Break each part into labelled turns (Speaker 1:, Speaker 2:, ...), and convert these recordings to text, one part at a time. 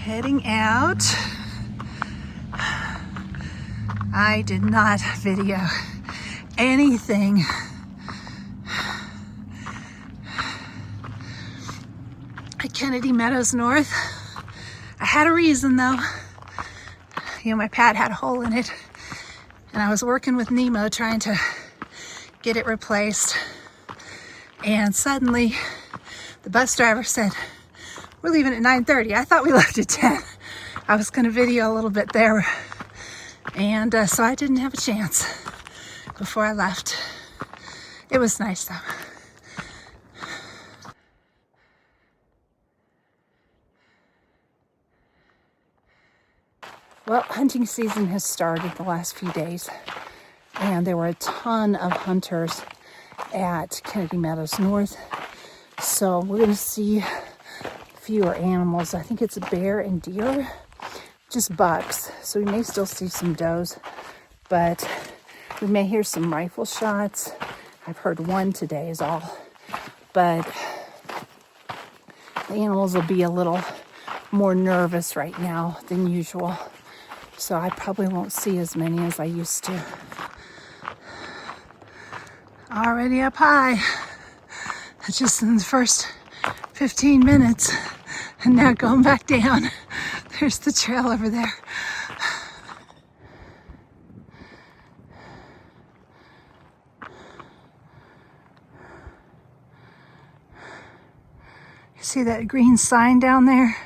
Speaker 1: Heading out. I did not video anything. At Kennedy Meadows North. I had a reason though. My pad had a hole in it and I was working with Nemo trying to get it replaced. And suddenly the bus driver said, "We're leaving at 9:30. I thought we left at 10. I was going to video a little bit there. And so I didn't have a chance before I left. It was nice though. Well, hunting season has started the last few days, and there were a ton of hunters at Kennedy Meadows North. So we're going to see fewer animals. I think it's bear and deer, just bucks. So we may still see some does, but we may hear some rifle shots. I've heard one today is all, but the animals will be a little more nervous right now than usual. So I probably won't see as many as I used to. Already up high. Just in the first 15 minutes. And now going back down. There's the trail over there. You see that green sign down there?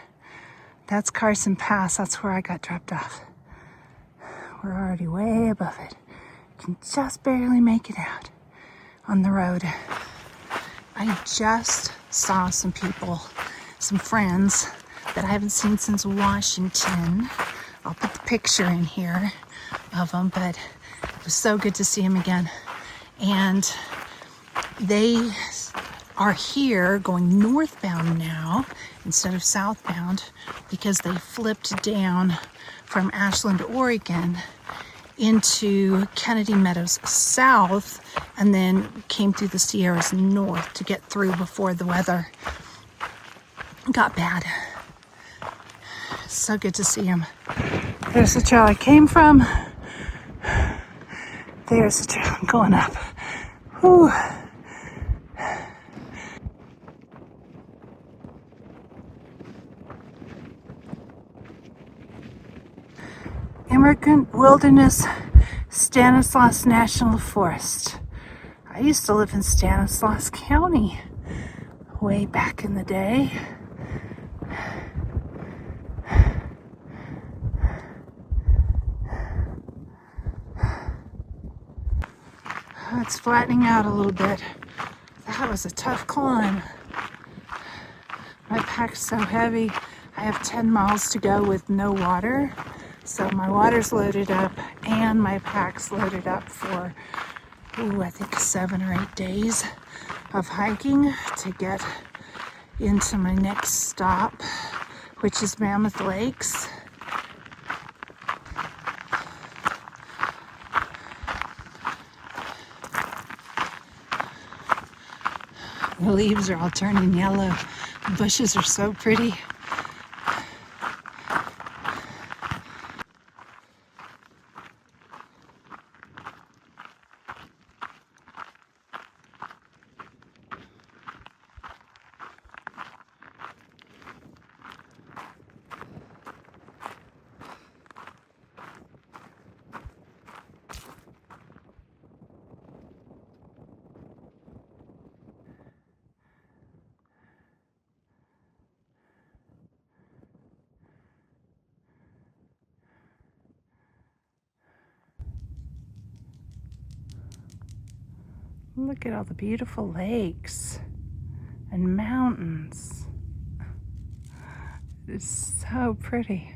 Speaker 1: That's Carson Pass. That's where I got dropped off. We're already way above it. Can just barely make it out on the road. I just saw some people, some friends that I haven't seen since Washington. I'll put the picture in here of them, but it was so good to see them again. And they are here going northbound now instead of southbound because they flipped down from Ashland, Oregon into Kennedy Meadows south and then came through the Sierras north to get through before the weather got bad. So good to see him. There's the trail I came from. There's the trail I'm going up. Whew. Immigrant Wilderness Stanislaus National Forest. I used to live in Stanislaus County way back in the day. Oh, it's flattening out a little bit. That was a tough climb. My pack's so heavy. I have 10 miles to go with no water. So my water's loaded up and my pack's loaded up for, I think 7 or 8 days of hiking to get into my next stop, which is Mammoth Lakes. The leaves are all turning yellow. The bushes are so pretty. Look at all the beautiful lakes and mountains. It's so pretty.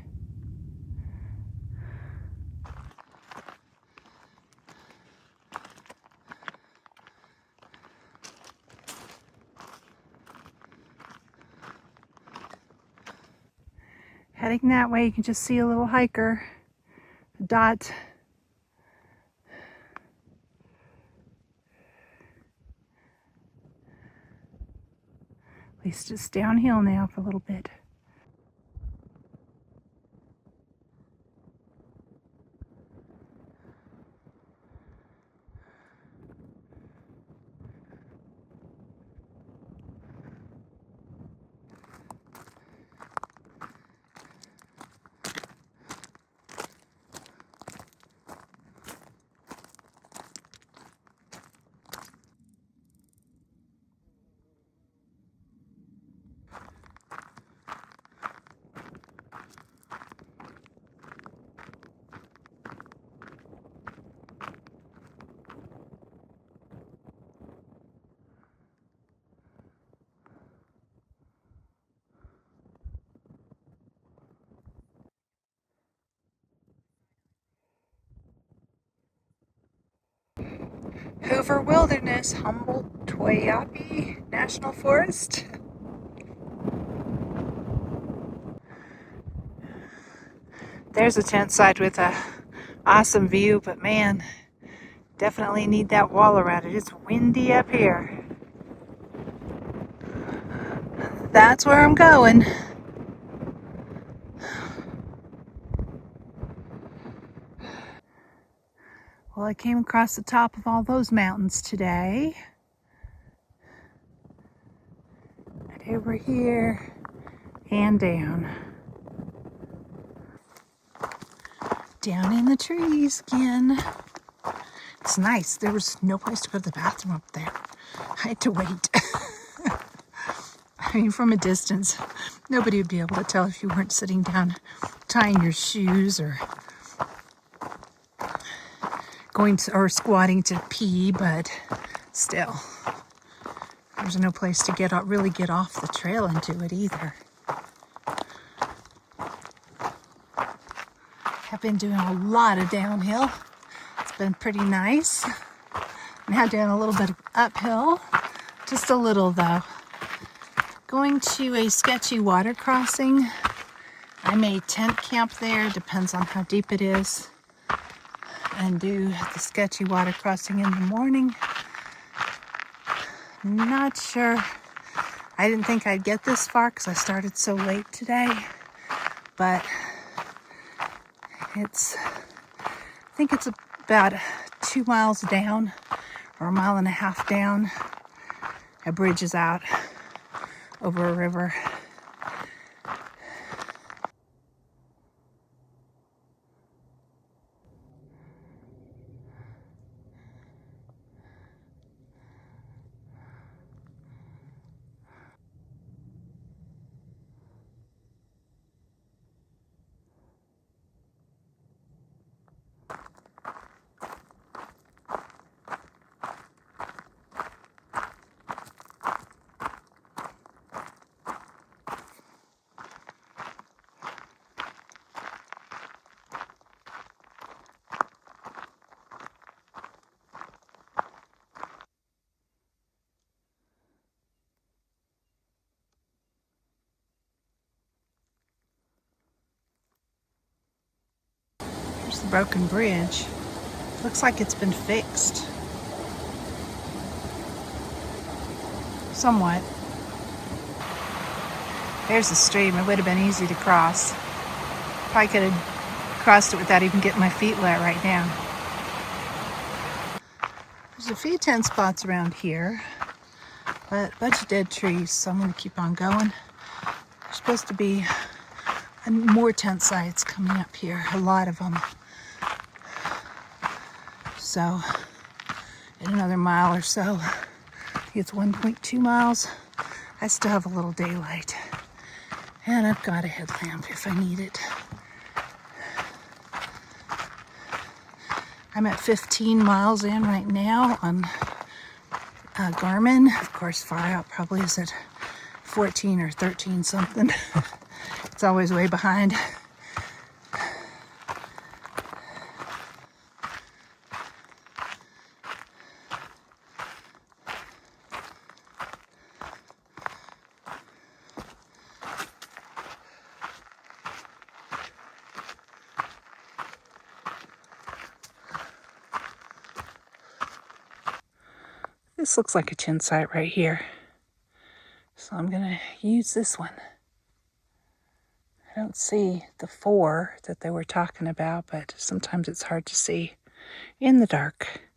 Speaker 1: Heading that way, you can just see a little hiker, a dot. At least it's downhill now for a little bit. Hoover Wilderness, Humboldt-Toyabe National Forest. There's a tent site with a awesome view, but man, definitely need that wall around it. It's windy up here. That's where I'm going. Well, I came across the top of all those mountains today. And over here and down. Down in the trees again. It's nice. There was no place to go to the bathroom up there. I had to wait. I mean, from a distance, nobody would be able to tell if you weren't sitting down tying your shoes or going to, or squatting to pee, but still, there's no place to really get off the trail and do it either. I've been doing a lot of downhill. It's been pretty nice. Now doing a little bit of uphill, just a little though. Going to a sketchy water crossing. I may tent camp there, depends on how deep it is, and do the sketchy water crossing in the morning. Not sure. I didn't think I'd get this far because I started so late today, but I think it's about 2 miles down or 1.5 miles down. A bridge is out over a river. Here's the broken bridge. Looks like it's been fixed. Somewhat. There's the stream. It would have been easy to cross. Probably could have crossed it without even getting my feet wet right now. There's a few tent spots around here, but a bunch of dead trees, so I'm going to keep on going. There's supposed to be more tent sites coming up here, a lot of them. So, in another mile or so, I think it's 1.2 miles, I still have a little daylight. And I've got a headlamp if I need it. I'm at 15 miles in right now on Garmin. Of course, far out probably is at 14 or 13 something. It's always way behind. This looks like a tent site right here. So I'm gonna use this one. I don't see the 4 that they were talking about, but sometimes it's hard to see in the dark.